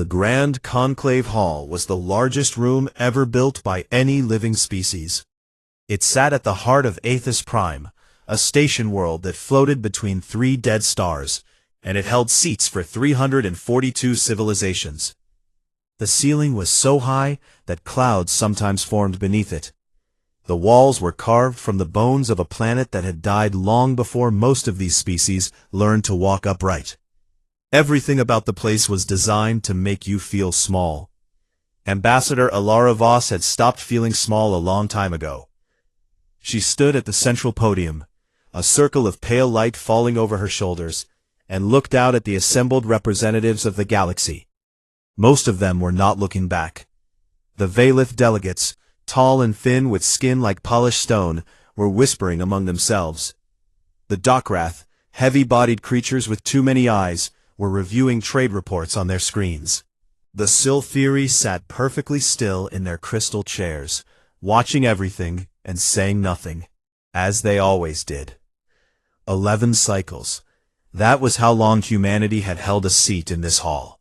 The Grand Conclave Hall was the largest room ever built by any living species. It sat at the heart of Aethys Prime, a station world that floated between three dead stars, and it held seats for 342 civilizations. The ceiling was so high that clouds sometimes formed beneath it. The walls were carved from the bones of a planet that had died long before most of these species learned to walk upright. Everything about the place was designed to make you feel small. Ambassador Alara Voss had stopped feeling small a long time ago. She stood at the central podium, a circle of pale light falling over her shoulders, and looked out at the assembled representatives of the galaxy. Most of them were not looking back. The Valith delegates, tall and thin with skin like polished stone, were whispering among themselves. The Dockrath, heavy-bodied creatures with too many eyes, were reviewing trade reports on their screens. The Silthiri sat perfectly still in their crystal chairs, watching everything and saying nothing, as they always did. 11 cycles. That was how long humanity had held a seat in this hall.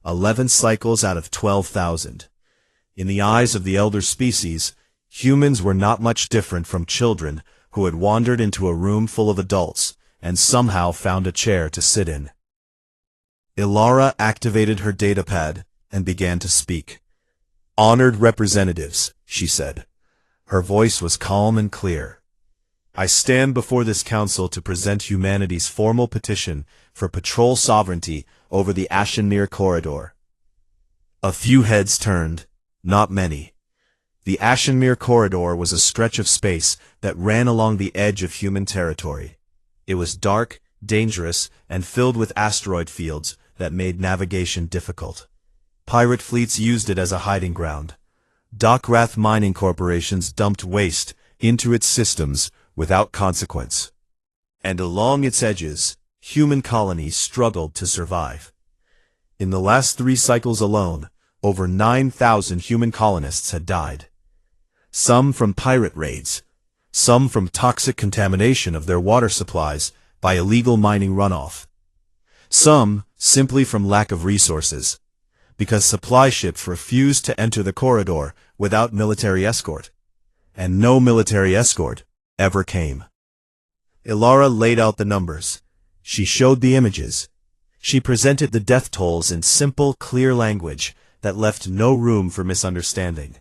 11 cycles out of 12,000. In the eyes of the elder species, humans were not much different from children who had wandered into a room full of adults and somehow found a chair to sit in. Ilara activated her datapad and began to speak. "Honored representatives," she said. Her voice was calm and clear. "I stand before this council to present humanity's formal petition for patrol sovereignty over the Ashenmere corridor." A few heads turned, not many. The Ashenmere corridor was a stretch of space that ran along the edge of human territory. It was dark, dangerous, and filled with asteroid fields that made navigation difficult. Pirate fleets used it as a hiding ground. Dockrath mining corporations dumped waste into its systems without consequence. And along its edges, human colonies struggled to survive. In the last 3 cycles alone, over 9,000 human colonists had died. Some from pirate raids, some from toxic contamination of their water supplies by illegal mining runoff. Some simply from lack of resources, because supply ships refused to enter the corridor without military escort, and no military escort ever came. Ilara laid out the numbers. She showed the images. She presented the death tolls in simple, clear language that left no room for misunderstanding.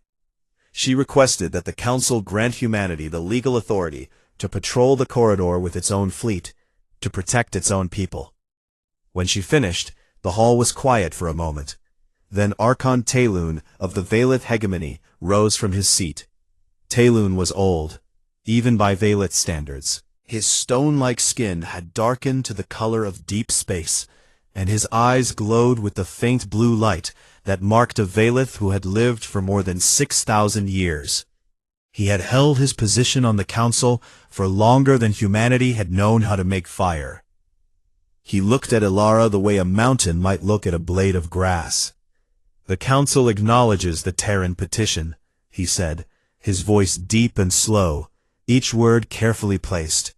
She requested that the Council grant humanity the legal authority to patrol the corridor with its own fleet, to protect its own people. When she finished, the hall was quiet for a moment. Then Archon Talun of the Valith hegemony rose from his seat. Talun was old, even by Valith standards. His stone-like skin had darkened to the color of deep space, and his eyes glowed with the faint blue light that marked a Valith who had lived for more than 6,000 years. He had held his position on the council for longer than humanity had known how to make fire. He looked at Ilara the way a mountain might look at a blade of grass. "The council acknowledges the Terran petition," he said, his voice deep and slow, each word carefully placed.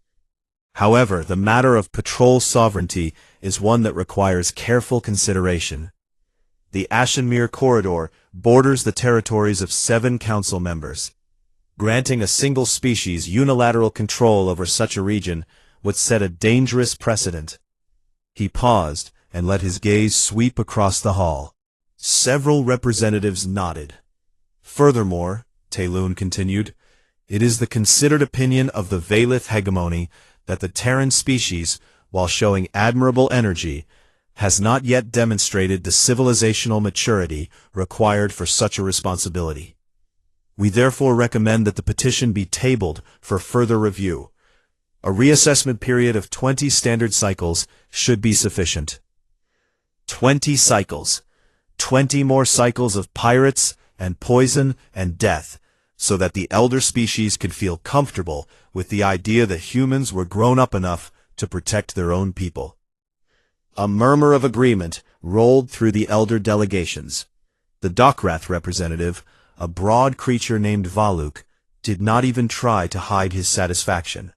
"However, the matter of patrol sovereignty is one that requires careful consideration. The Ashenmere corridor borders the territories of 7 council members. Granting a single species unilateral control over such a region would set a dangerous precedent." He paused and let his gaze sweep across the hall. Several representatives nodded. "Furthermore," Talun continued, "it is the considered opinion of the Valith hegemony that the Terran species, while showing admirable energy, has not yet demonstrated the civilizational maturity required for such a responsibility. We therefore recommend that the petition be tabled for further review. A reassessment period of 20 standard cycles should be sufficient." 20 cycles. 20 more cycles of pirates and poison and death, so that the elder species could feel comfortable with the idea that humans were grown up enough to protect their own people. A murmur of agreement rolled through the elder delegations. The Dockrath representative, a broad creature named Valuk, did not even try to hide his satisfaction.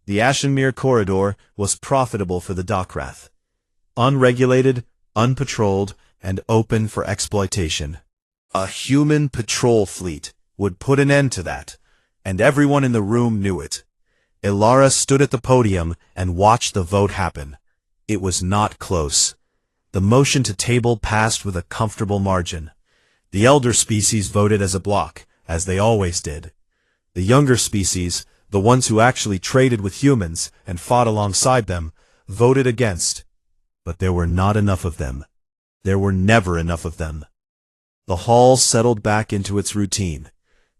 The Ashenmere corridor was profitable for the Dockrath. Unregulated, unpatrolled, and open for exploitation. A human patrol fleet would put an end to that, and everyone in the room knew it. Ilara stood at the podium and watched the vote happen. It was not close. The motion to table passed with a comfortable margin. The elder species voted as a bloc, as they always did. The younger species, the ones who actually traded with humans and fought alongside them, voted against. But there were not enough of them. There were never enough of them. The hall settled back into its routine.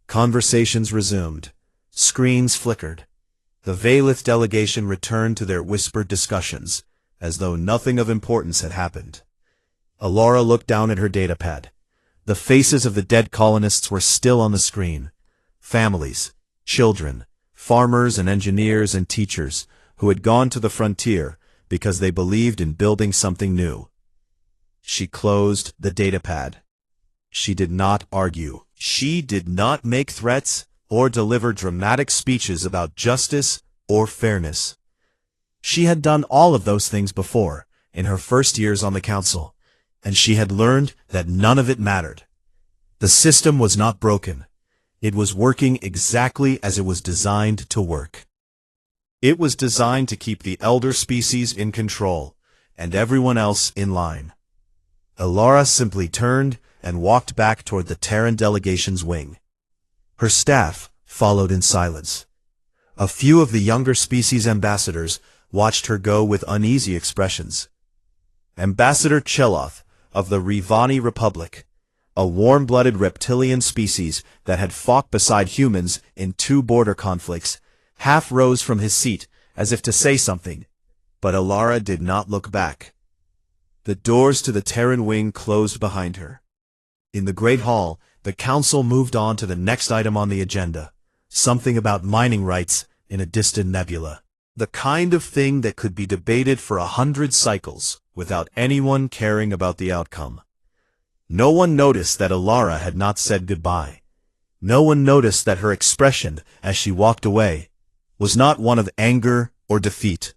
Conversations resumed. Screens flickered. The Valith delegation returned to their whispered discussions, as though nothing of importance had happened. Ilara looked down at her datapad. The faces of the dead colonists were still on the screen. Families, children, farmers and engineers and teachers who had gone to the frontier because they believed in building something new. She closed the datapad. She did not argue. She did not make threats or deliver dramatic speeches about justice or fairness. She had done all of those things before, in her first years on the council, and she had learned that none of it mattered. The system was not broken. It was working exactly as it was designed to work. It was designed to keep the elder species in control, and everyone else in line. Ilara simply turned and walked back toward the Terran delegation's wing. Her staff followed in silence. A few of the younger species ambassadors watched her go with uneasy expressions. Ambassador Cheloth of the Rivani Republic, a warm-blooded reptilian species that had fought beside humans in 2 border conflicts, half rose from his seat as if to say something, but Ilara did not look back. The doors to the Terran wing closed behind her. In the Great Hall, the council moved on to the next item on the agenda, something about mining rights in a distant nebula. The kind of thing that could be debated for 100 cycles without anyone caring about the outcome. No one noticed that Ilara had not said goodbye. No one noticed that her expression as she walked away was not one of anger or defeat.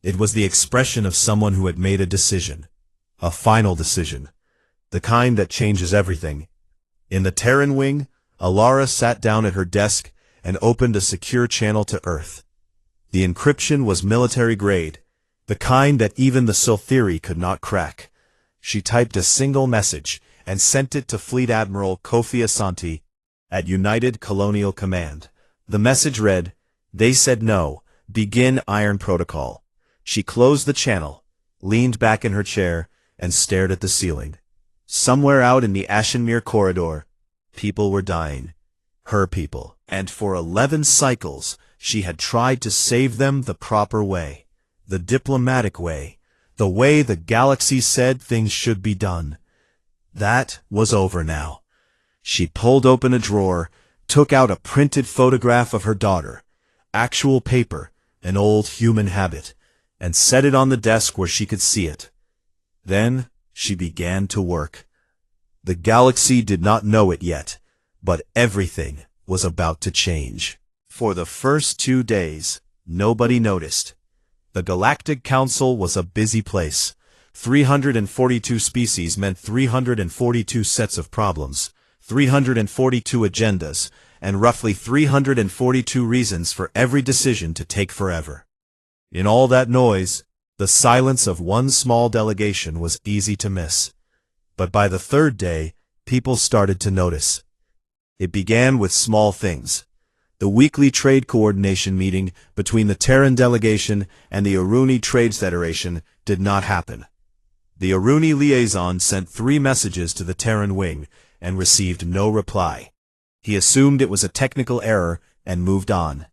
It was the expression of someone who had made a decision, a final decision, the kind that changes everything. In the Terran wing, Ilara sat down at her desk and opened a secure channel to Earth. The encryption was military grade, the kind that even the Silthiri could not crack. She typed a single message and sent it to Fleet Admiral Kofi Asante at United Colonial Command. The message read, "They said no. Begin Iron Protocol." She closed the channel, leaned back in her chair, and stared at the ceiling. Somewhere out in the Ashenmere corridor, people were dying. Her people. And for 11 cycles, she had tried to save them the proper way, the diplomatic way, the way the galaxy said things should be done. That was over now. She pulled open a drawer, took out a printed photograph of her daughter, actual paper, an old human habit, and set it on the desk where she could see it. Then she began to work. The galaxy did not know it yet, but everything was about to change. For the first 2 days, nobody noticed. The Galactic Council was a busy place. 342 species meant 342 sets of problems, 342 agendas, and roughly 342 reasons for every decision to take forever. In all that noise, the silence of one small delegation was easy to miss. But by the 3rd day, people started to notice. It began with small things. The weekly trade coordination meeting between the Terran delegation and the Aruni Trades Federation did not happen. The Aruni liaison sent 3 messages to the Terran wing and received no reply. He assumed it was a technical error and moved on.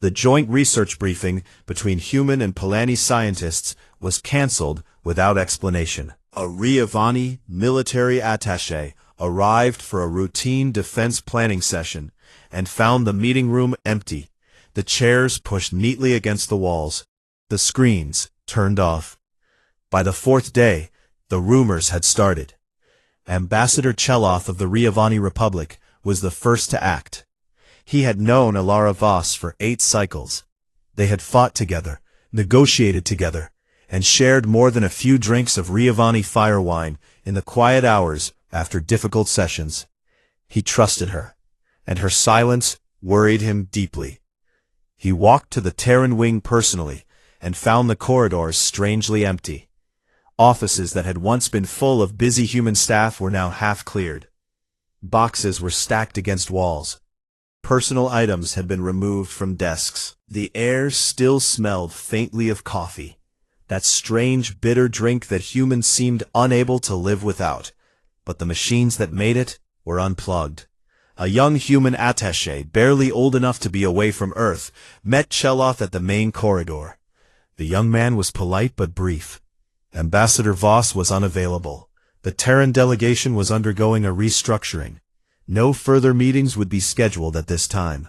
The joint research briefing between human and Palani scientists was cancelled without explanation. A Riavani military attaché arrived for a routine defense planning session and found the meeting room empty, the chairs pushed neatly against the walls, the screens turned off. By the 4th day, the rumors had started. Ambassador Cheloth of the Riavani Republic was the first to act. He had known Ilara Voss for 8 cycles. They had fought together, negotiated together, and shared more than a few drinks of Riavani fire wine in the quiet hours after difficult sessions. He trusted her, and her silence worried him deeply. He walked to the Terran wing personally, and found the corridors strangely empty. Offices that had once been full of busy human staff were now half cleared. Boxes were stacked against walls. Personal items had been removed from desks. The air still smelled faintly of coffee, that strange bitter drink that humans seemed unable to live without. But the machines that made it were unplugged. A young human attaché, barely old enough to be away from Earth, met Cheloth at the main corridor. The young man was polite but brief. Ambassador Voss was unavailable. The Terran delegation was undergoing a restructuring. No further meetings would be scheduled at this time.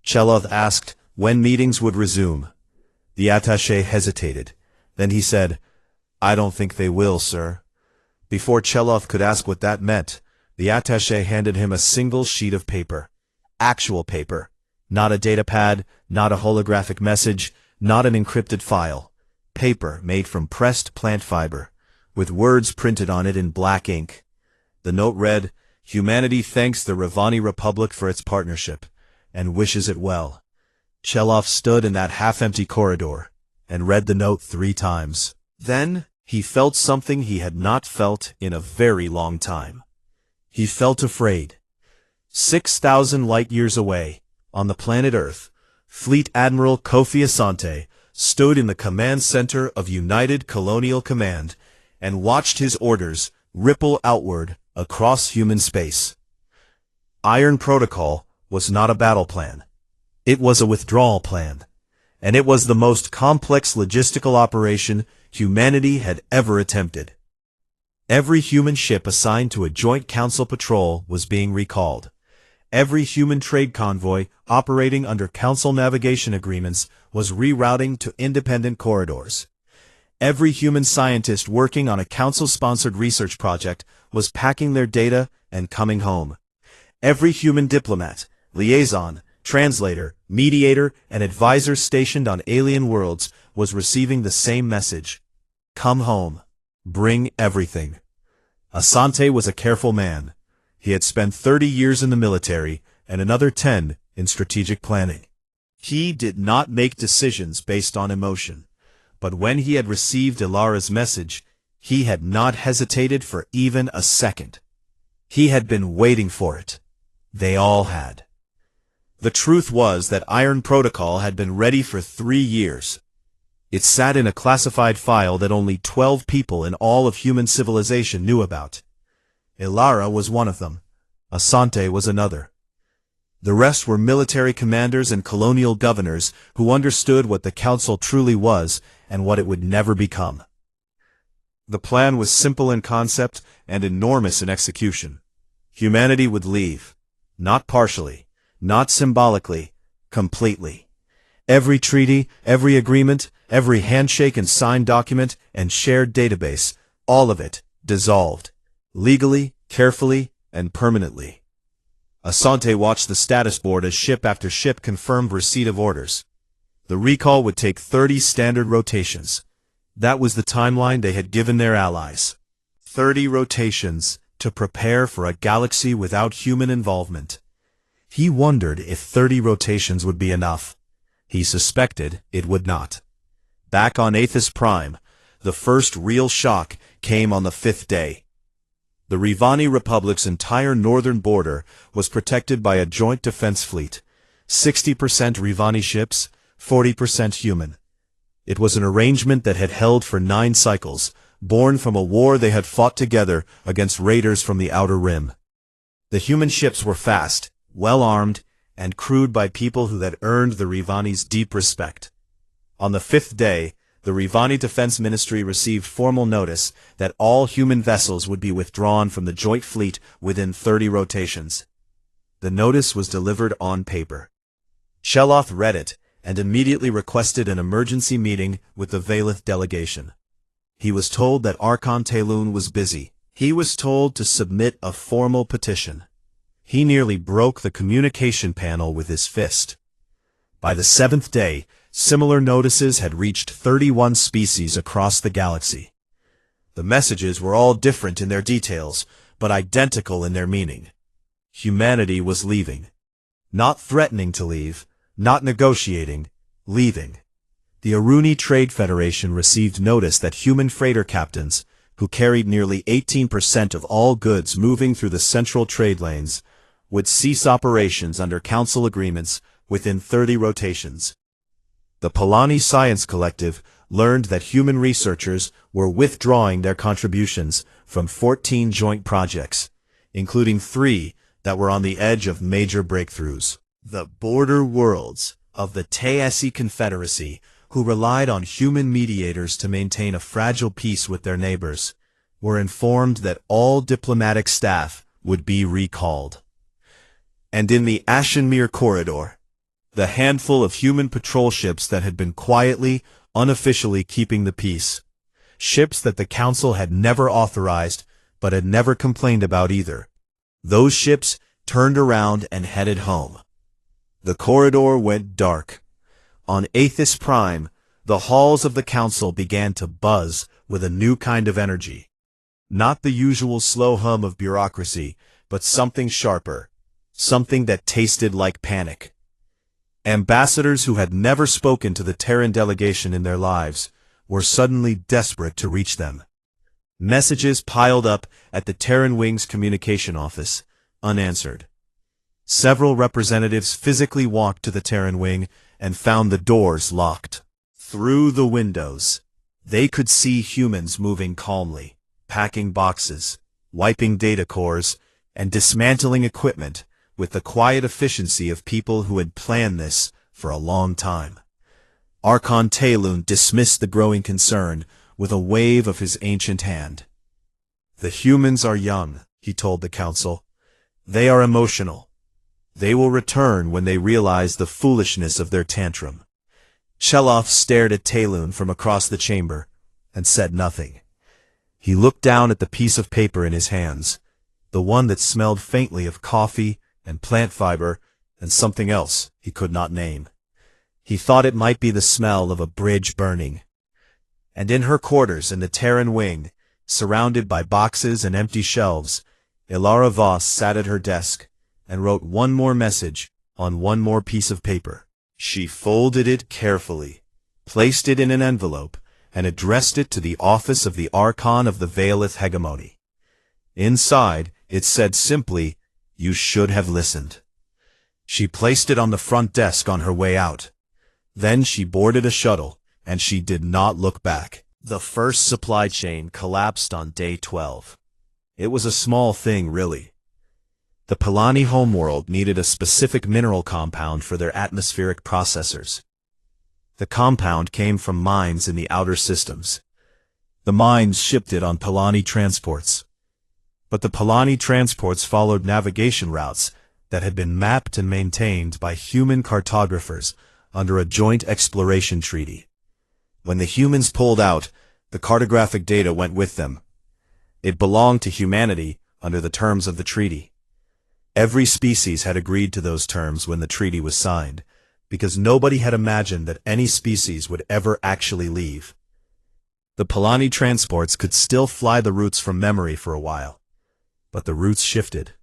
Cheloth asked when meetings would resume. The attaché hesitated. Then he said, "I don't think they will, sir." Before Cheloth could ask what that meant, the attaché handed him a single sheet of paper. Actual paper. Not a datapad, not a holographic message, not an encrypted file. Paper made from pressed plant fiber, with words printed on it in black ink. The note read, "Humanity thanks the Ravani Republic for its partnership, and wishes it well." Cheloth stood in that half-empty corridor, and read the note 3 times. Then, he felt something he had not felt in a very long time. He felt afraid. 6,000 light-years away, on the planet Earth, Fleet Admiral Kofi Asante stood in the command center of United Colonial Command and watched his orders ripple outward across human space. Iron Protocol was not a battle plan. It was a withdrawal plan, and it was the most complex logistical operation humanity had ever attempted. Every human ship assigned to a joint council patrol was being recalled. Every human trade convoy operating under council navigation agreements was rerouting to independent corridors. Every human scientist working on a council-sponsored research project was packing their data and coming home. Every human diplomat, liaison, translator, mediator, and advisor stationed on alien worlds was receiving the same message. Come home. Bring everything. Asante was a careful man. He had spent 30 years in the military and another 10 in strategic planning. He did not make decisions based on emotion, but when he had received Ilara's message, he had not hesitated for even a second. He had been waiting for it. They all had. The truth was that Iron Protocol had been ready for 3 years. It sat in a classified file that only 12 people in all of human civilization knew about. Ilara was one of them. Asante was another. The rest were military commanders and colonial governors who understood what the council truly was and what it would never become. The plan was simple in concept and enormous in execution. Humanity would leave. Not partially, not symbolically, completely. Every treaty, every agreement, every handshake and signed document and shared database, all of it dissolved. Legally, carefully, and permanently. Asante watched the status board as ship after ship confirmed receipt of orders. The recall would take 30 standard rotations. That was the timeline they had given their allies. 30 rotations to prepare for a galaxy without human involvement. He wondered if 30 rotations would be enough. He suspected it would not. Back on Aethys Prime, the first real shock came on the 5th day. The Rivani Republic's entire northern border was protected by a joint defense fleet, 60% Rivani ships, 40% human. It was an arrangement that had held for 9 cycles, born from a war they had fought together against raiders from the Outer Rim. The human ships were fast, well-armed, and crewed by people who had earned the Rivani's deep respect. On the 5th day, the Rivani Defense Ministry received formal notice that all human vessels would be withdrawn from the joint fleet within 30 rotations. The notice was delivered on paper. Cheloth read it and immediately requested an emergency meeting with the Valith delegation. He was told that Archon Telun was busy. He was told to submit a formal petition. He nearly broke the communication panel with his fist. By the 7th day, similar notices had reached 31 species across the galaxy. The messages were all different in their details, but identical in their meaning. Humanity was leaving. Not threatening to leave, not negotiating, leaving. The Aruni Trade Federation received notice that human freighter captains, who carried nearly 18% of all goods moving through the central trade lanes, would cease operations under council agreements within 30 rotations. The Polani Science Collective learned that human researchers were withdrawing their contributions from 14 joint projects, including 3 that were on the edge of major breakthroughs. The border worlds of the Taesi Confederacy, who relied on human mediators to maintain a fragile peace with their neighbors, were informed that all diplomatic staff would be recalled. And in the Ashenmere Corridor, the handful of human patrol ships that had been quietly, unofficially keeping the peace, ships that the Council had never authorized but had never complained about either, those ships turned around and headed home. The corridor went dark. On Aethys Prime, the halls of the Council began to buzz with a new kind of energy. Not the usual slow hum of bureaucracy, but something sharper, something that tasted like panic. Ambassadors who had never spoken to the Terran delegation in their lives were suddenly desperate to reach them. Messages piled up at the Terran Wing's communication office, unanswered. Several representatives physically walked to the Terran Wing and found the doors locked. Through the windows, they could see humans moving calmly, packing boxes, wiping data cores, and dismantling equipment with the quiet efficiency of people who had planned this for a long time. Archon Talun dismissed the growing concern with a wave of his ancient hand. "The humans are young," he told the Council. "They are emotional. They will return when they realize the foolishness of their tantrum." Cheloff stared at Talun from across the chamber and said nothing. He looked down at the piece of paper in his hands, the one that smelled faintly of coffee and plant fiber and something else he could not name. He thought it might be the smell of a bridge burning. And in her quarters in the Terran Wing, surrounded by boxes and empty shelves, Ilara Voss sat at her desk and wrote one more message on one more piece of paper. She folded it carefully, placed it in an envelope, and addressed it to the office of the Archon of the Veilith Hegemony. Inside, it said simply, "You should have listened." She placed it on the front desk on her way out. Then she boarded a shuttle, and she did not look back. The first supply chain collapsed on day 12. It was a small thing, really. The Polani homeworld needed a specific mineral compound for their atmospheric processors. The compound came from mines in the outer systems. The mines shipped it on Polani transports. But the Polani transports followed navigation routes that had been mapped and maintained by human cartographers under a joint exploration treaty. When the humans pulled out, the cartographic data went with them. It belonged to humanity under the terms of the treaty. Every species had agreed to those terms when the treaty was signed, because nobody had imagined that any species would ever actually leave. The Polani transports could still fly the routes from memory for a while, but the routes shifted.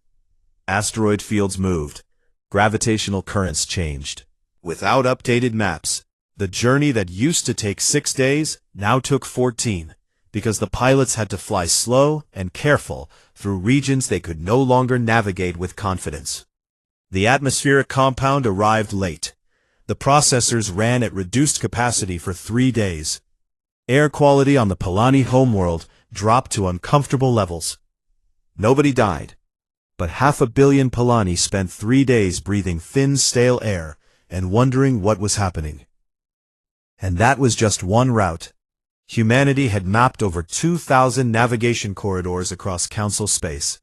Asteroid fields moved, gravitational currents changed. Without updated maps, the journey that used to take 6 days now took 14, because the pilots had to fly slow and careful through regions they could no longer navigate with confidence. The atmospheric compound arrived late. The processors ran at reduced capacity for 3 days. Air quality on the Polani homeworld dropped to uncomfortable levels. Nobody died, but 500 million Polani spent 3 days breathing thin, stale air and wondering what was happening. And that was just one route. Humanity had mapped over 2,000 navigation corridors across Council space.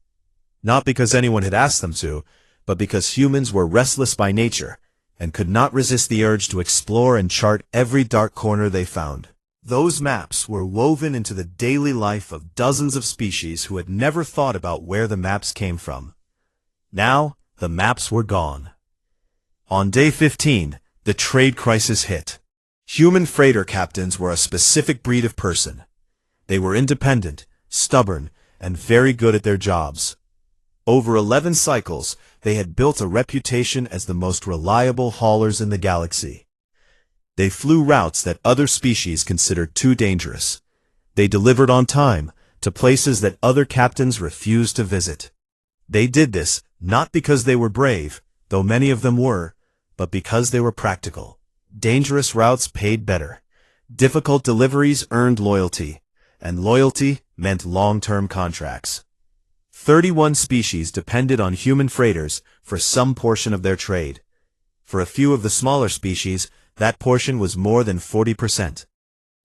Not because anyone had asked them to, but because humans were restless by nature and could not resist the urge to explore and chart every dark corner they found. Those maps were woven into the daily life of dozens of species who had never thought about where the maps came from. Now, the maps were gone. On day 15, the trade crisis hit. Human freighter captains were a specific breed of person. They were independent, stubborn, and very good at their jobs. Over 11 cycles, they had built a reputation as the most reliable haulers in the galaxy. They flew routes that other species considered too dangerous. They delivered on time to places that other captains refused to visit. They did this not because they were brave, though many of them were, but because they were practical. Dangerous routes paid better. Difficult deliveries earned loyalty, and loyalty meant long-term contracts. 31 species depended on human freighters for some portion of their trade. For a few of the smaller species, that portion was more than 40%.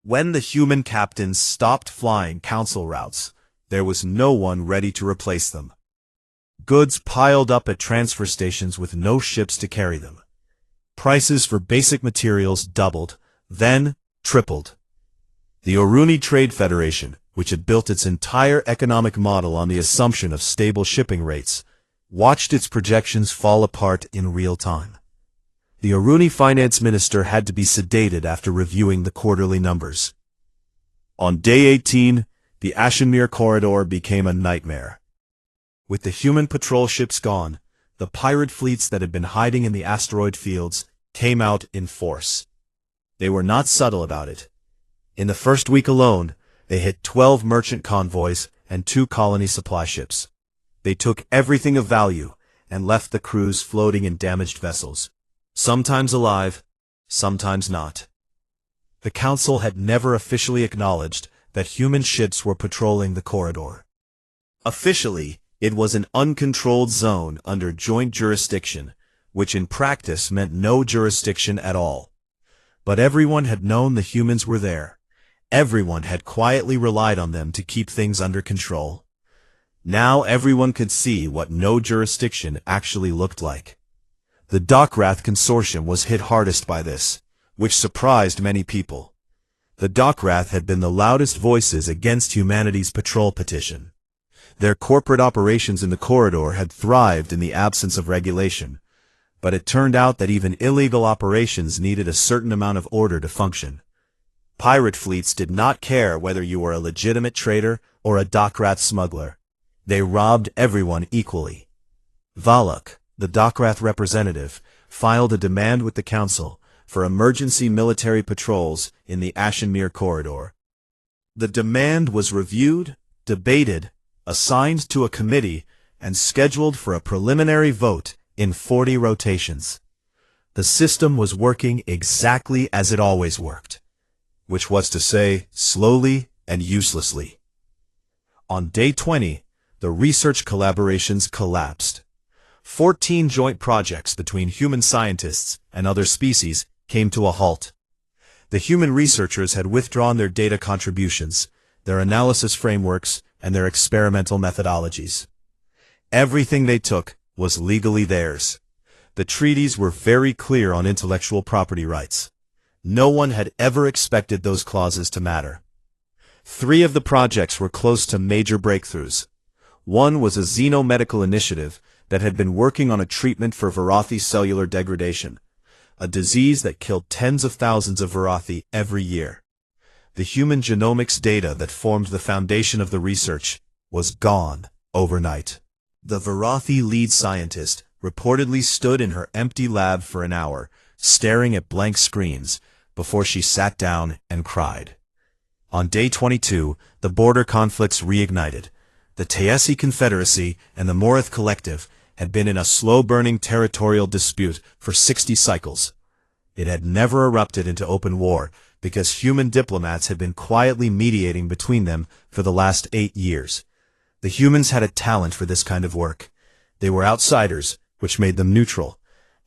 When the human captains stopped flying council routes, there was no one ready to replace them. Goods piled up at transfer stations with no ships to carry them. Prices for basic materials doubled, then tripled. The Oruni Trade Federation, which had built its entire economic model on the assumption of stable shipping rates, watched its projections fall apart in real time. The Oruni finance minister had to be sedated after reviewing the quarterly numbers. On day 18, the Ashenmere corridor became a nightmare. With the human patrol ships gone, the pirate fleets that had been hiding in the asteroid fields came out in force. They were not subtle about it. In the first week alone, they hit 12 merchant convoys and 2 colony supply ships. They took everything of value and left the crews floating in damaged vessels. Sometimes alive, sometimes not. The Council had never officially acknowledged that human ships were patrolling the corridor. Officially, it was an uncontrolled zone under joint jurisdiction, which in practice meant no jurisdiction at all. But everyone had known the humans were there. Everyone had quietly relied on them to keep things under control. Now everyone could see what no jurisdiction actually looked like. The Dockrath Consortium was hit hardest by this, which surprised many people. The Dockrath had been the loudest voices against humanity's patrol petition. Their corporate operations in the corridor had thrived in the absence of regulation, but it turned out that even illegal operations needed a certain amount of order to function. Pirate fleets did not care whether you were a legitimate trader or a Dockrath smuggler. They robbed everyone equally. Valak, the Dockrath representative, filed a demand with the Council for emergency military patrols in the Ashenmere corridor. The demand was reviewed, debated, assigned to a committee, and scheduled for a preliminary vote in 40 rotations. The system was working exactly as it always worked, which was to say, slowly and uselessly. On day 20, the research collaborations collapsed. 14 joint projects between human scientists and other species came to a halt. The human researchers had withdrawn their data contributions, their analysis frameworks, and their experimental methodologies. Everything they took was legally theirs. The treaties were very clear on intellectual property rights. No one had ever expected those clauses to matter. 3 of the projects were close to major breakthroughs. One was a xenomedical initiative that had been working on a treatment for Varathi cellular degradation, a disease that killed tens of thousands of Varathi every year. The human genomics data that formed the foundation of the research was gone overnight. The Varathi lead scientist reportedly stood in her empty lab for an hour, staring at blank screens, before she sat down and cried. On day 22, the border conflicts reignited. The Taesi Confederacy and the Morith Collective had been in a slow-burning territorial dispute for 60 cycles. It had never erupted into open war because human diplomats had been quietly mediating between them for the last 8 years. The humans had a talent for this kind of work. They were outsiders, which made them neutral.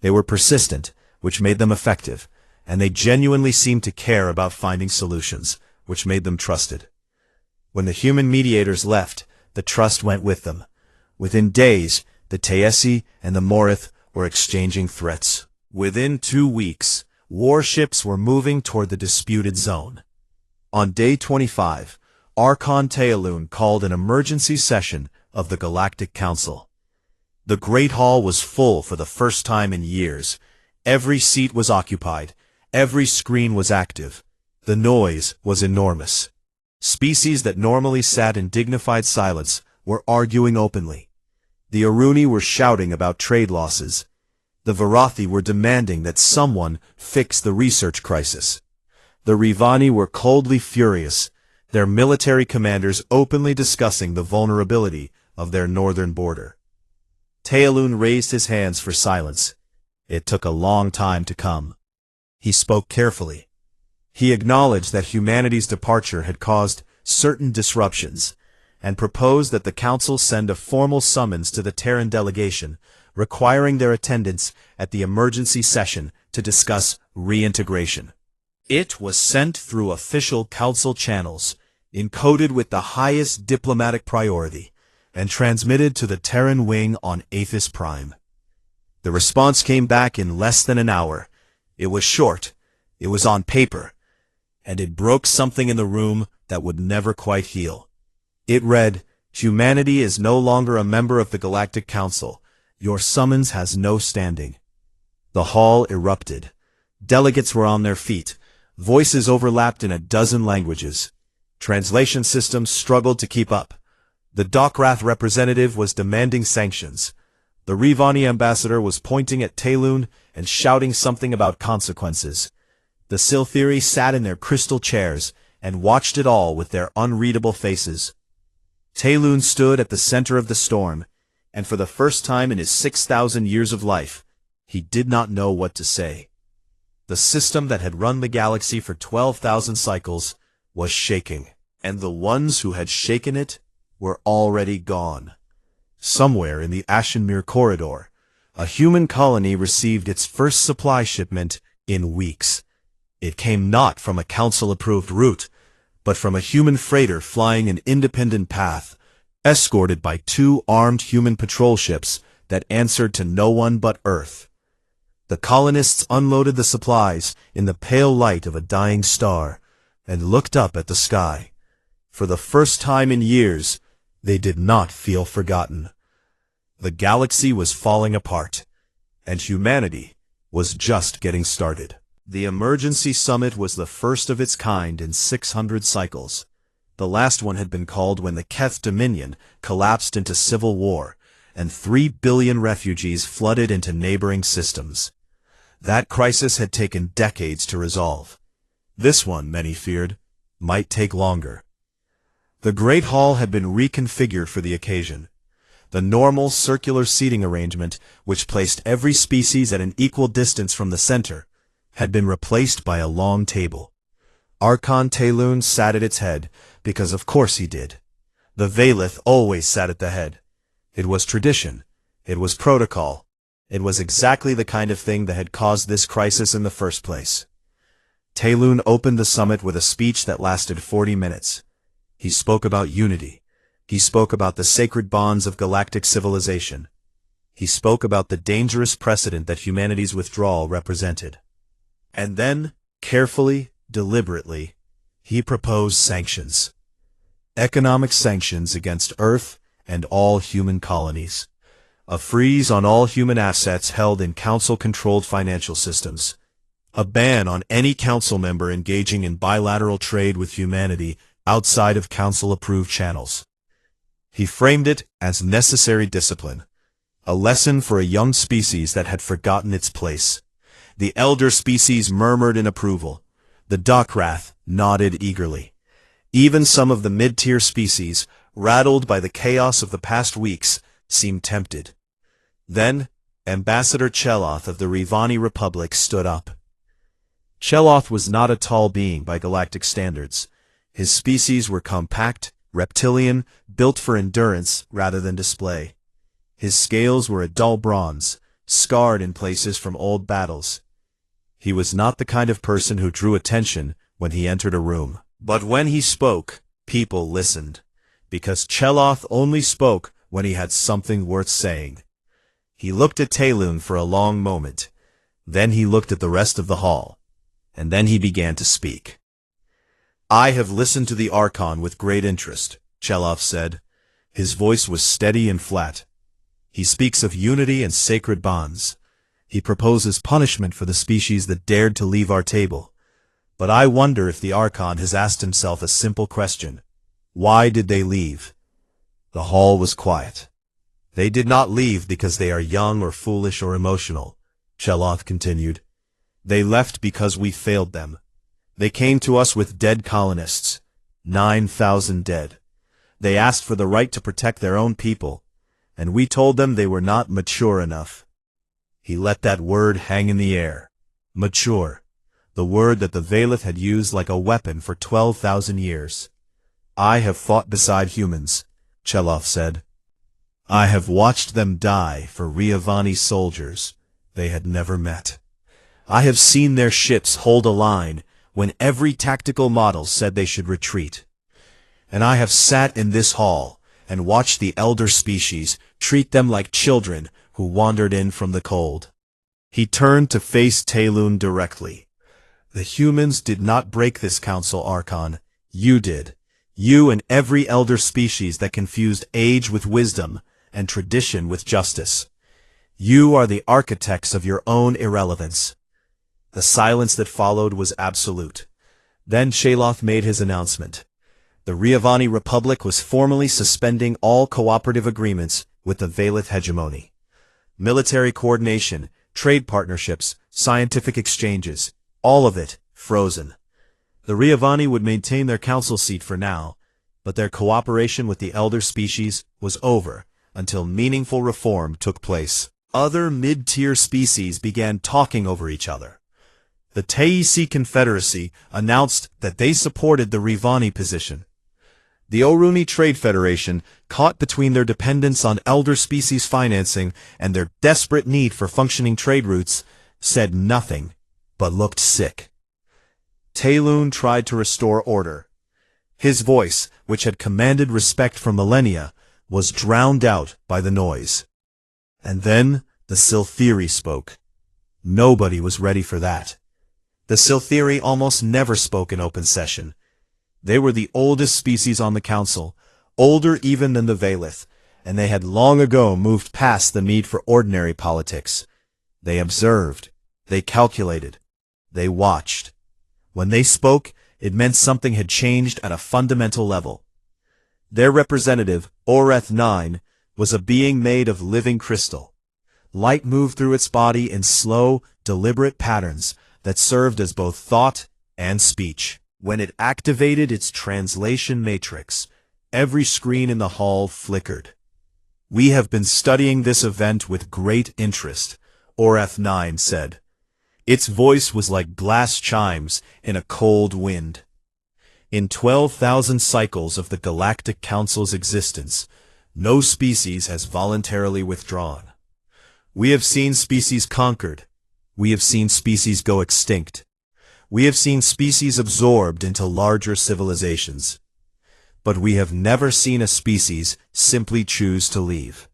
They were persistent, which made them effective. And they genuinely seemed to care about finding solutions, which made them trusted. When the human mediators left, the trust went with them. Within days, the Taesi and the Morith were exchanging threats. Within 2 weeks, warships were moving toward the disputed zone. On day 25, Archon Tealun called an emergency session of the Galactic Council. The Great Hall was full for the first time in years. Every seat was occupied, Every screen was active. The noise was enormous. Species that normally sat in dignified silence were arguing openly. The Aruni were shouting about trade losses. The Varathi were demanding that someone fix the research crisis. The Rivani were coldly furious, their military commanders openly discussing the vulnerability of their northern border. Taelun raised his hands for silence. It took a long time to come. He spoke carefully. He acknowledged that humanity's departure had caused certain disruptions, and proposed that the Council send a formal summons to the Terran delegation, requiring their attendance at the emergency session to discuss reintegration. It was sent through official Council channels, encoded with the highest diplomatic priority, and transmitted to the Terran wing on Aethys Prime. The response came back in less than an hour. It was short, it was on paper, and it broke something in the room that would never quite heal. It read, "Humanity is no longer a member of the Galactic Council. Your summons has no standing." The hall erupted. Delegates were on their feet. Voices overlapped in a dozen languages. Translation systems struggled to keep up. The Dockrath representative was demanding sanctions. The Rivani ambassador was pointing at Taelun and shouting something about consequences. The Silthiri sat in their crystal chairs and watched it all with their unreadable faces. Taelun stood at the center of the storm, and for the first time in his 6,000 years of life, he did not know what to say. The system that had run the galaxy for 12,000 cycles was shaking, and the ones who had shaken it were already gone. Somewhere in the Ashenmere corridor, a human colony received its first supply shipment in weeks. It came not from a council-approved route, but from a human freighter flying an independent path, escorted by 2 armed human patrol ships that answered to no one but Earth. The colonists unloaded the supplies in the pale light of a dying star, and looked up at the sky. For the first time in years, they did not feel forgotten. The galaxy was falling apart, and humanity was just getting started. The emergency summit was the first of its kind in 600 cycles. The last one had been called when the Keth Dominion collapsed into civil war, and 3 billion refugees flooded into neighboring systems. That crisis had taken decades to resolve. This one, many feared, might take longer. The Great Hall had been reconfigured for the occasion. The normal circular seating arrangement, which placed every species at an equal distance from the center, had been replaced by a long table. Archon Taelun sat at its head, because of course he did. The Valith always sat at the head. It was tradition. It was protocol. It was exactly the kind of thing that had caused this crisis in the first place. Taelun opened the summit with a speech that lasted 40 minutes. He spoke about unity. He spoke about the sacred bonds of galactic civilization. He spoke about the dangerous precedent that humanity's withdrawal represented. And then, carefully, deliberately, he proposed sanctions. Economic sanctions against Earth and all human colonies. A freeze on all human assets held in Council-controlled financial systems. A ban on any Council member engaging in bilateral trade with humanity outside of Council-approved channels. He framed it as necessary discipline, a lesson for a young species that had forgotten its place. The elder species murmured in approval. The Dockrath nodded eagerly. Even some of the mid-tier species, rattled by the chaos of the past weeks, seemed tempted. Then, Ambassador Cheloth of the Rivani Republic stood up. Cheloth was not a tall being by galactic standards. His species were compact, reptilian, built for endurance rather than display. His scales were a dull bronze, scarred in places from old battles. He was not the kind of person who drew attention when he entered a room. But when he spoke, people listened, because Cheloth only spoke when he had something worth saying. He looked at Taelun for a long moment. Then he looked at the rest of the hall. And then he began to speak. "I have listened to the Archon with great interest," Cheloth said. His voice was steady and flat. "He speaks of unity and sacred bonds. He proposes punishment for the species that dared to leave our table. But I wonder if the Archon has asked himself a simple question. Why did they leave? The hall was quiet. They did not leave because they are young or foolish or emotional, Cheloth continued. They left because we failed them. They came to us with dead colonists, 9,000 dead. They asked for the right to protect their own people, and we told them they were not mature enough. He let that word hang in the air. Mature. The word that the Valeth had used like a weapon for 12,000 years. I have fought beside humans, Cheloth said. I have watched them die for Riavani soldiers they had never met. I have seen their ships hold a line when every tactical model said they should retreat. And I have sat in this hall and watched the elder species treat them like children who wandered in from the cold. He turned to face Talun directly. The humans did not break this council, Archon. You did. You and every elder species that confused age with wisdom and tradition with justice. You are the architects of your own irrelevance. The silence that followed was absolute. Then Cheloth made his announcement. The Riavani Republic was formally suspending all cooperative agreements with the Valeth hegemony. Military coordination, trade partnerships, scientific exchanges, all of it frozen. The Riavani would maintain their council seat for now, but their cooperation with the elder species was over until meaningful reform took place. Other mid-tier species began talking over each other. The Taisi Confederacy announced that they supported the Rivani position. The Oruni Trade Federation, caught between their dependence on elder species financing and their desperate need for functioning trade routes, said nothing, but looked sick. Talun tried to restore order. His voice, which had commanded respect for millennia, was drowned out by the noise. And then the Silthiri spoke. Nobody was ready for that. The Silthiri almost never spoke in open session. They were the oldest species on the council, older even than the Valeth, and they had long ago moved past the need for ordinary politics. They observed, they calculated, they watched. When they spoke, it meant something had changed at a fundamental level. Their representative, Oreth 9, was a being made of living crystal. Light moved through its body in slow, deliberate patterns that served as both thought and speech. When it activated its translation matrix, every screen in the hall flickered. We have been studying this event with great interest, Oreth 9 said. Its voice was like glass chimes in a cold wind. In 12,000 cycles of the Galactic Council's existence, no species has voluntarily withdrawn. We have seen species conquered. We have seen species go extinct. We have seen species absorbed into larger civilizations. But we have never seen a species simply choose to leave.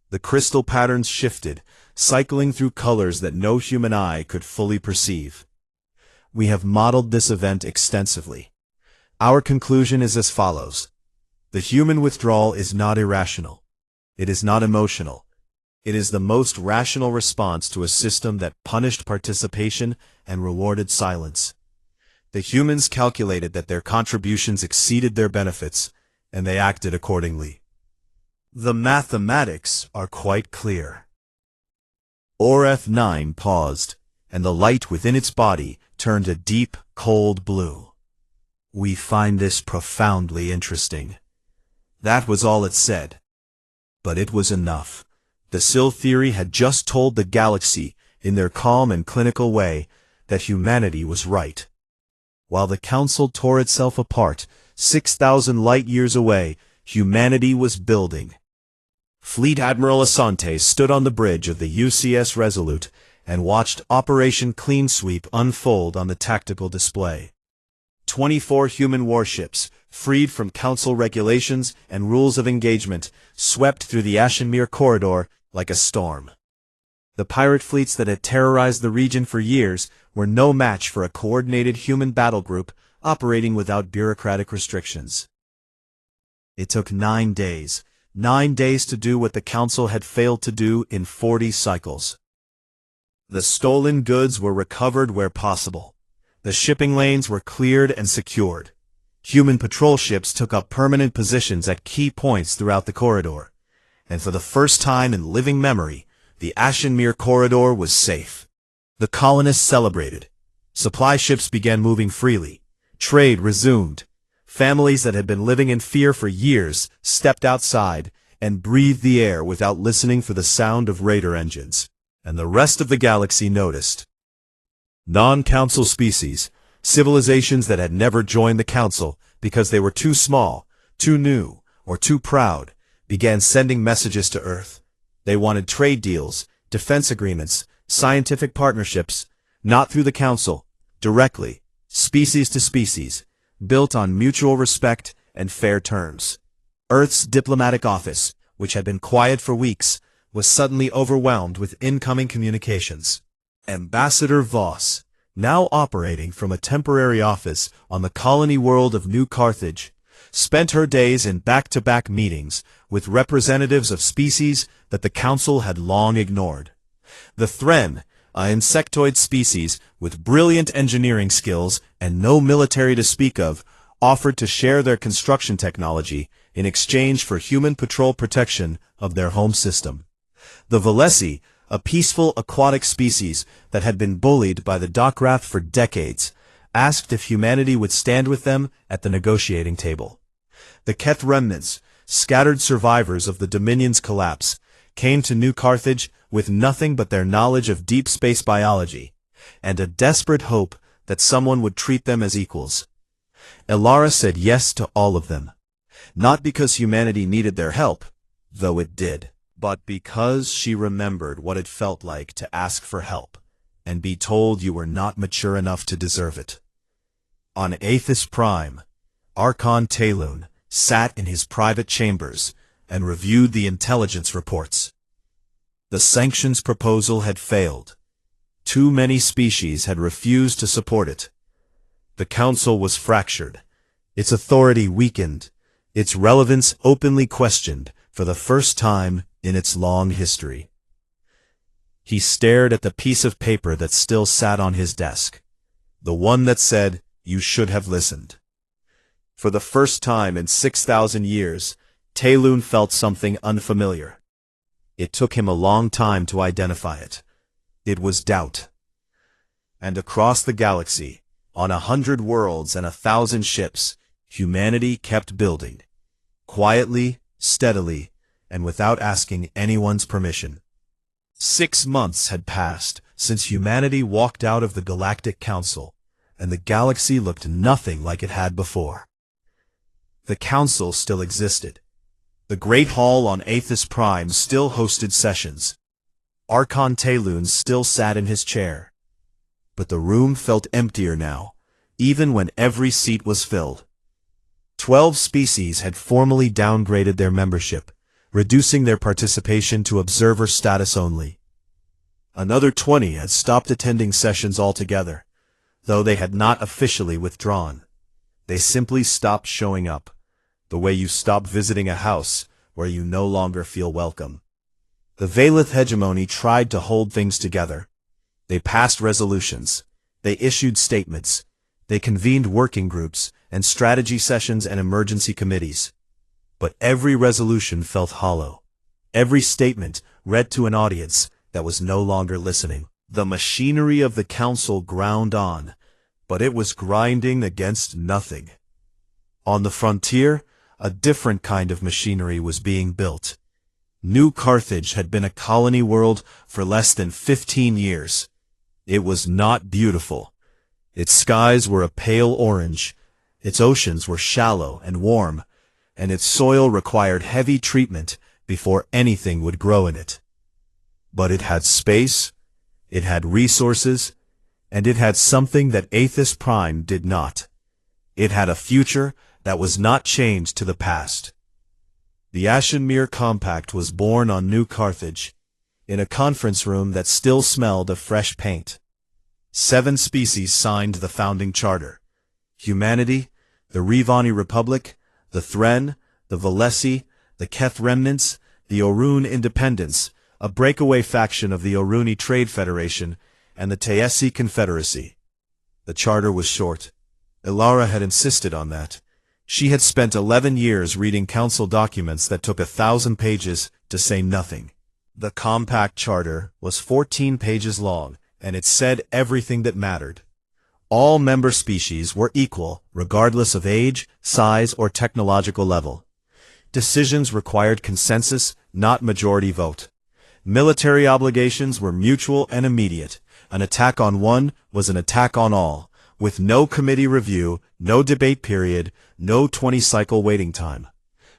The crystal patterns shifted, cycling through colors that no human eye could fully perceive. We have modeled this event extensively. Our conclusion is as follows. The human withdrawal is not irrational. It is not emotional. It is the most rational response to a system that punished participation and rewarded silence. The humans calculated that their contributions exceeded their benefits, and they acted accordingly. The mathematics are quite clear. Oreth 9 paused, and the light within its body turned a deep, cold blue. We find this profoundly interesting. That was all it said. But it was enough. The Silthiri had just told the galaxy, in their calm and clinical way, that humanity was right. While the Council tore itself apart, 6,000 light-years away, humanity was building. Fleet Admiral Asante stood on the bridge of the UCS Resolute and watched Operation Clean Sweep unfold on the tactical display. 24 human warships, freed from Council regulations and rules of engagement, swept through the Ashenmere corridor like a storm. The pirate fleets that had terrorized the region for years were no match for a coordinated human battle group operating without bureaucratic restrictions. It took 9 days. 9 days to do what the Council had failed to do in 40 cycles. The stolen goods were recovered where possible. The shipping lanes were cleared and secured. Human patrol ships took up permanent positions at key points throughout the corridor. And for the first time in living memory, the Ashenmere corridor was safe. The colonists celebrated. Supply ships began moving freely. Trade resumed. Families that had been living in fear for years stepped outside and breathed the air without listening for the sound of raider engines. And the rest of the galaxy noticed. Non-council species, civilizations that had never joined the council because they were too small, too new, or too proud, began sending messages to Earth. They wanted trade deals, defense agreements, scientific partnerships, not through the council, directly, species to species, built on mutual respect and fair terms. Earth's diplomatic office, which had been quiet for weeks, was suddenly overwhelmed with incoming communications. Ambassador Voss, now operating from a temporary office on the colony world of New Carthage, spent her days in back-to-back meetings with representatives of species that the Council had long ignored. The Thren, an insectoid species with brilliant engineering skills and no military to speak of, offered to share their construction technology in exchange for human patrol protection of their home system. The Valesi, a peaceful aquatic species that had been bullied by the Dockraft for decades, asked if humanity would stand with them at the negotiating table. The Keth remnants, scattered survivors of the Dominion's collapse, came to New Carthage with nothing but their knowledge of deep space biology, and a desperate hope that someone would treat them as equals. Elara said yes to all of them, not because humanity needed their help, though it did, but because she remembered what it felt like to ask for help and be told you were not mature enough to deserve it. On Aethys Prime, Archon Talun sat in his private chambers and reviewed the intelligence reports. The sanctions proposal had failed. Too many species had refused to support it. The Council was fractured, its authority weakened, its relevance openly questioned for the first time in its long history. He stared at the piece of paper that still sat on his desk, the one that said, "You should have listened." For the first time in 6,000 years, Talun felt something unfamiliar. It took him a long time to identify it. It was doubt. And across the galaxy, on 100 worlds and 1,000 ships, humanity kept building, quietly, steadily, and without asking anyone's permission. 6 months had passed since humanity walked out of the Galactic Council, and the galaxy looked nothing like it had before. The Council still existed. The Great Hall on Aethys Prime still hosted sessions. Archon Talun still sat in his chair. But the room felt emptier now, even when every seat was filled. 12 species had formally downgraded their membership, reducing their participation to observer status only. Another 20 had stopped attending sessions altogether, though they had not officially withdrawn. They simply stopped showing up, the way you stop visiting a house where you no longer feel welcome. The Valith hegemony tried to hold things together. They passed resolutions. They issued statements. They convened working groups and strategy sessions and emergency committees. But every resolution felt hollow. Every statement read to an audience that was no longer listening. The machinery of the Council ground on, but it was grinding against nothing. On the frontier, a different kind of machinery was being built. New Carthage had been a colony world for less than 15 years. It was not beautiful. Its skies were a pale orange, its oceans were shallow and warm, and its soil required heavy treatment before anything would grow in it. But it had space, it had resources, and it had something that Aethys Prime did not. It had a future that was not chained to the past. The Ashenmere Compact was born on New Carthage, in a conference room that still smelled of fresh paint. 7 species signed the founding charter: humanity, the Rivani Republic, the Thren, the Valesi, the Keth Remnants, the Orun Independents, a breakaway faction of the Oruni Trade Federation and the Taesi Confederacy. The charter was short. Ilara had insisted on that. She had spent 11 years reading council documents that took 1,000 pages, to say nothing. The compact charter was 14 pages long, and it said everything that mattered. All member species were equal, regardless of age, size, or technological level. Decisions required consensus, not majority vote. Military obligations were mutual and immediate. An attack on one was an attack on all, with no committee review, no debate period, no 20-cycle waiting time.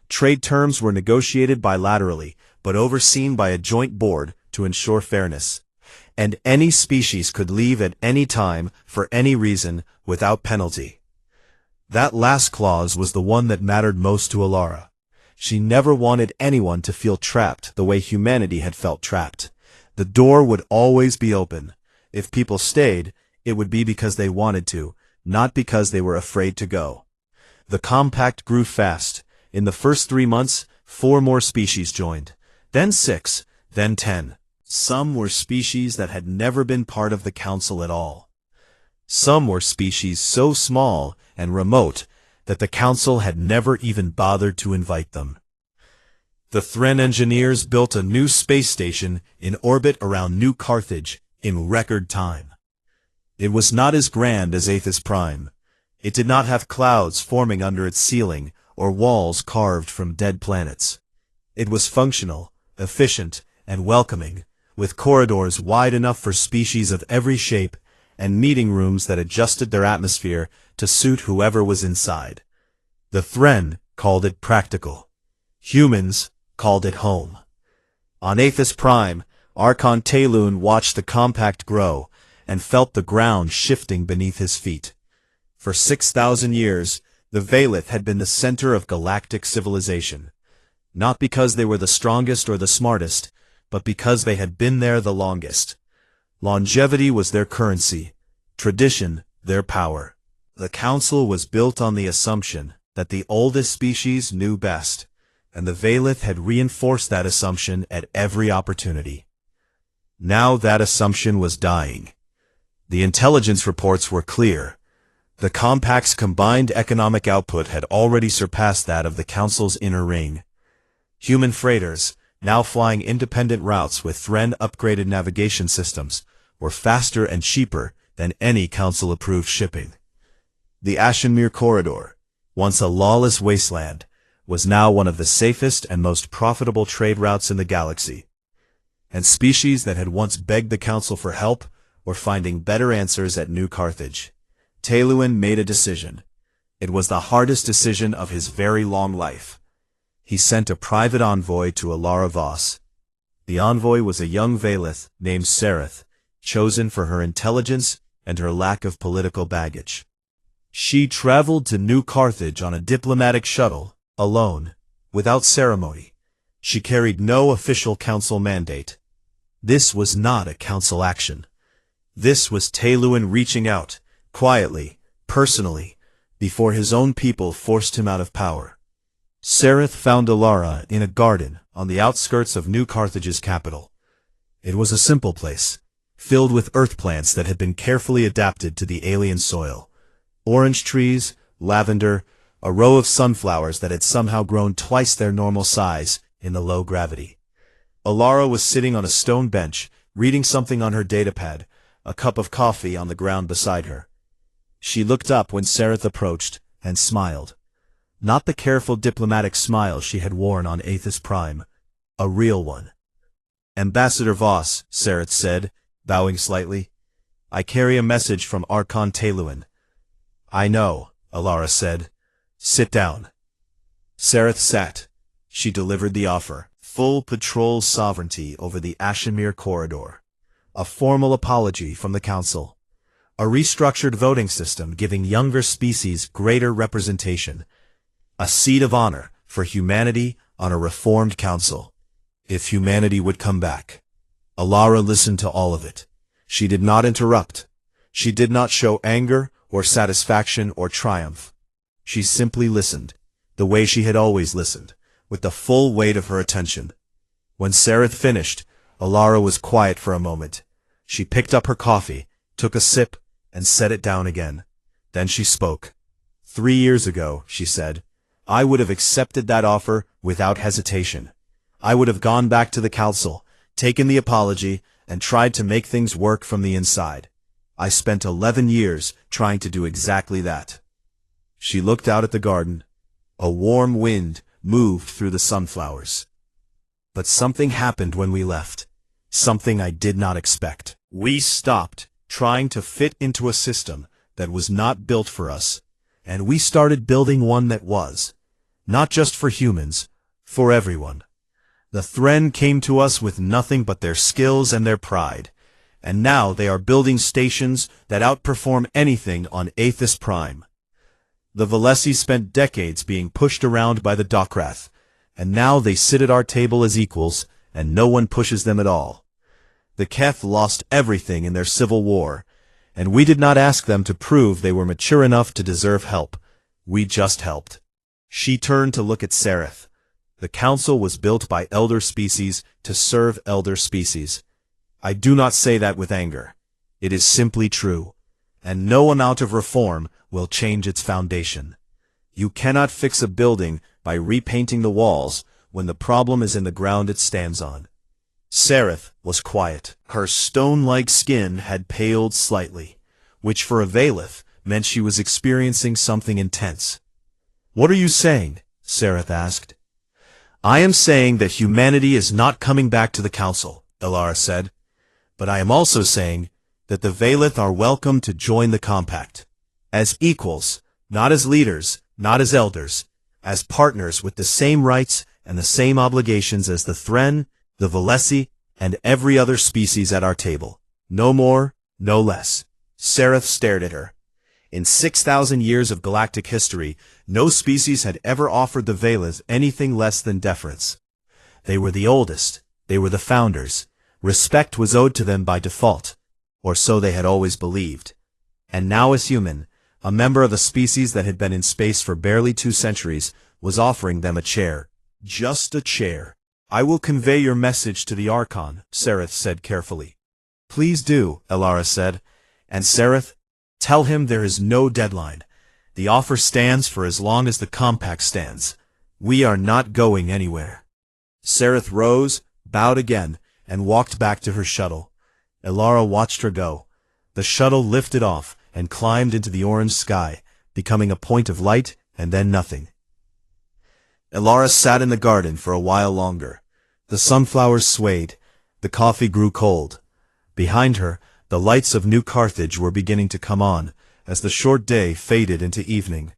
Trade terms were negotiated bilaterally, but overseen by a joint board to ensure fairness. And any species could leave at any time, for any reason, without penalty. That last clause was the one that mattered most to Ilara. She never wanted anyone to feel trapped the way humanity had felt trapped. The door would always be open. If people stayed, it would be because they wanted to, not because they were afraid to go. The compact grew fast. In the first 3 months, 4 more species joined. Then 6, then 10. Some were species that had never been part of the council at all. Some were species so small and remote that the council had never even bothered to invite them. The Thren engineers built a new space station in orbit around New Carthage in record time. It was not as grand as Aethys Prime. It did not have clouds forming under its ceiling or walls carved from dead planets. It was functional, efficient, and welcoming, with corridors wide enough for species of every shape and meeting rooms that adjusted their atmosphere to suit whoever was inside. The Thren called it practical. Humans called it home. On Aethys Prime, Archon Talun watched the compact grow and felt the ground shifting beneath his feet. For 6,000 years, the Valith had been the center of galactic civilization. Not because they were the strongest or the smartest, but because they had been there the longest. Longevity was their currency, tradition their power. The council was built on the assumption that the oldest species knew best, and the Valith had reinforced that assumption at every opportunity. Now that assumption was dying. The intelligence reports were clear. The compact's combined economic output had already surpassed that of the council's inner ring. Human freighters, now flying independent routes with Thren-upgraded navigation systems, were faster and cheaper than any council-approved shipping. The Ashenmere Corridor, once a lawless wasteland, was now one of the safest and most profitable trade routes in the galaxy. And species that had once begged the council for help were finding better answers at New Carthage. Talun made a decision. It was the hardest decision of his very long life. He sent a private envoy to Ilara Voss. The envoy was a young Valith named Sereth, chosen for her intelligence and her lack of political baggage. She traveled to New Carthage on a diplomatic shuttle, alone, without ceremony. She carried no official council mandate. This was not a council action. This was Talun reaching out, quietly, personally, before his own people forced him out of power. Sereth found Ilara in a garden on the outskirts of New Carthage's capital. It was a simple place, filled with earth plants that had been carefully adapted to the alien soil. Orange trees, lavender, a row of sunflowers that had somehow grown twice their normal size in the low gravity. Ilara was sitting on a stone bench, reading something on her datapad, a cup of coffee on the ground beside her. She looked up when Sereth approached, and smiled. Not the careful diplomatic smile she had worn on Aethys Prime. A real one. "Ambassador Voss," Sereth said, bowing slightly. "I carry a message from Archon Talun." "I know," Ilara said. "Sit down." Sereth sat. She delivered the offer. Full patrol sovereignty over the Ashenmere Corridor. A formal apology from the Council. A restructured voting system giving younger species greater representation. A seat of honor for humanity on a reformed council. If humanity would come back. Ilara listened to all of it. She did not interrupt. She did not show anger or satisfaction or triumph. She simply listened, the way she had always listened, with the full weight of her attention. When Sereth finished, Alara was quiet for a moment. She picked up her coffee, took a sip, and set it down again. Then she spoke. 3 years ago, she said, I would have accepted that offer without hesitation. I would have gone back to the council, taken the apology, and tried to make things work from the inside. I spent 11 years trying to do exactly that. She looked out at the garden. A warm wind moved through the sunflowers. But something happened when we left. Something I did not expect. We stopped trying to fit into a system that was not built for us, and we started building one that was. Not just for humans, for everyone. The Thren came to us with nothing but their skills and their pride, and now they are building stations that outperform anything on Aethys Prime. The Velesi spent decades being pushed around by the Dockrath, and now they sit at our table as equals, and no one pushes them at all. The Keth lost everything in their civil war, and we did not ask them to prove they were mature enough to deserve help. We just helped. She turned to look at Sereth. The council was built by elder species to serve elder species. I do not say that with anger. It is simply true, and no amount of reform will change its foundation. You cannot fix a building by repainting the walls when the problem is in the ground it stands on. Sereth was quiet. Her stone-like skin had paled slightly, which for a Valeth meant she was experiencing something intense. What are you saying? Sereth asked. I am saying that humanity is not coming back to the council, Alara said. But I am also saying that the Valeth are welcome to join the compact. As equals, not as leaders, not as elders, as partners with the same rights and the same obligations as the Thren, the Velesi, and every other species at our table. No more, no less. Sereth stared at her. In 6,000 years of galactic history, no species had ever offered the Valeth anything less than deference. They were the oldest. They were the founders. Respect was owed to them by default, or so they had always believed. And now as human, a member of a species that had been in space for barely 2 centuries was offering them a chair. Just a chair. I will convey your message to the Archon, Sereth said carefully. Please do, Alara said. And Sereth, tell him there is no deadline. The offer stands for as long as the compact stands. We are not going anywhere. Sereth rose, bowed again, and walked back to her shuttle. Alara watched her go. The shuttle lifted off and climbed into the orange sky, becoming a point of light and then nothing. Alara sat in the garden for a while longer. The sunflowers swayed. The coffee grew cold. Behind her, the lights of New Carthage were beginning to come on, as the short day faded into evening.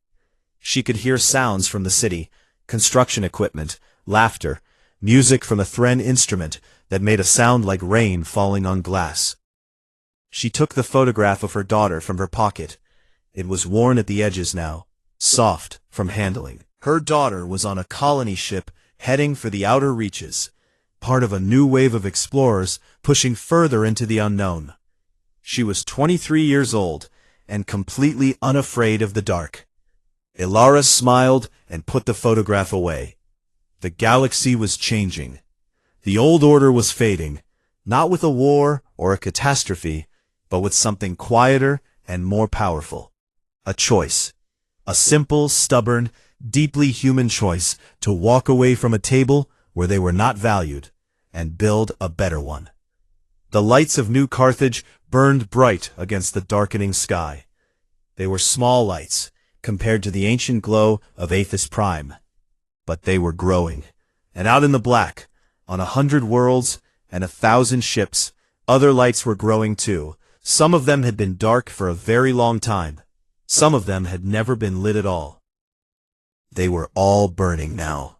She could hear sounds from the city, construction equipment, laughter, music from a Thren instrument that made a sound like rain falling on glass. She took the photograph of her daughter from her pocket. It was worn at the edges now, soft from handling. Her daughter was on a colony ship heading for the outer reaches, part of a new wave of explorers pushing further into the unknown. She was 23 years old and completely unafraid of the dark. Alara smiled and put the photograph away. The galaxy was changing. The old order was fading, not with a war or a catastrophe, but with something quieter and more powerful. A choice. A simple, stubborn, deeply human choice to walk away from a table where they were not valued and build a better one. The lights of New Carthage burned bright against the darkening sky. They were small lights compared to the ancient glow of Aethys Prime. But they were growing. And out in the black, on 100 worlds and 1,000 ships, other lights were growing too. Some of them had been dark for a very long time. Some of them had never been lit at all. They were all burning now.